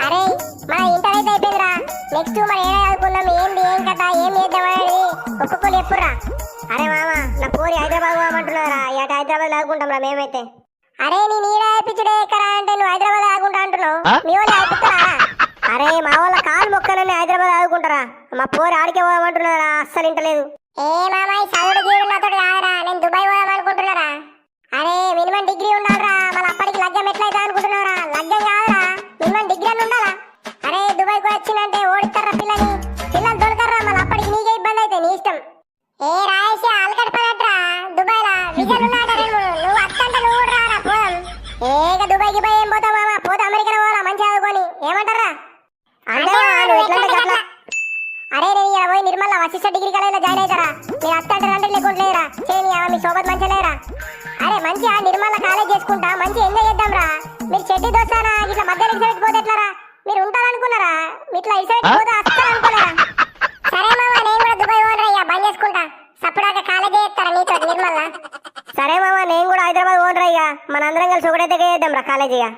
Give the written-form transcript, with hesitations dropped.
అరే మన ఇంటర్ అయితే అయిపోయిందిరా. నెక్స్ట్ మరి ఏం చదువుకుందాం, ఏంది ఏం కథ, ఏం చేద్దాం అనేది ఒక్కొక్కరు చెప్పుర్రా. అరే మామ నా పోరి హైదరాబాద్ పోమంటున్నారా? ఇక హైదరాబాద్ లాగుకుంటాం రా మేమైతే. అరే నీ నీడ పిచ్చుడే ఎక్కరా అంటే నువ్వు హైదరాబాద్ ఆగుంటా అంటున్నావు. మీ వాళ్ళు ఆగుతారా? అరే మా వాళ్ళ కాలు మొక్కలని హైదరాబాద్ ఆదుకుంటారా? మా పోరి ఆడికే పోమంటున్నారా? అస్సలు ఇంటలేదు. ఏ మామాయి చదువుడు గీడు నాతో కాదురా, నేను దుబాయ్ పోదాం అనుకుంటున్నారా. అరే మినిమం డిగ్రీ ఉండాలిరా, మళ్ళీ అప్పటికి లగ్గం ఎట్లయితే అనుకుంటున్నావురా? లగ్గం కాదురా, మినిమం డిగ్రీ అని ఉండాలా. అరే దుబాయ్ కు వచ్చిందంటే ఓడిస్తారా పిల్లని, పిల్లలు దొరకర్రా, మళ్ళీ అప్పటికి నీకే ఇబ్బంది అయితే నీ ఇష్టం. ఏ రాయేసి అలకట్ పడట్రా దుబాయ్ లా విజయలు ఉన్నాయట రెండు మూడు. నువ్వు అత్తంటే నువ్వు కూడా రారా పోదాం. ఏక దుబాయ్ కి పోయి ఏం పోతావు మామ, పోతే అమెరికా పోవాలా మంచిగా చదువుకొని. ఏమంటారా? అరే నేను ఇలా పోయి Nirmal Vashishta degree college join అవుతారా? మీరు అత్తంటే రండి లేకుంటలేరా చేయని మీ సోబత్ మంచిగా లేరా? అరే మంచిగా నిర్మల్ కాలేజ్ చేసుకుంటా మంచి ఎంజాయ్ చేద్దాం రా. మీరు చెడ్డి దోస్తారా ఇట్లా మధ్యలో ఇసబెట్టి పోతే ఎట్లారా? మీరు ఉంటారనుకున్నారా? ఇట్లా ఇసబెట్టి పోతే అస్సలు అనుకోలేరా? సరే మామ నేను కూడా దుబాయ్ పోనరా, ఇక బంద్ చేసుకుంటా. సప్పుడాక కాలేజ్ చేస్తారా నీతో నిర్మల్? సరే మామ నేను కూడా హైదరాబాద్ పోనరా. ఇక మనందరం కలిసి ఒకటే దగ్గర చేద్దాం రా కాలేజీగా.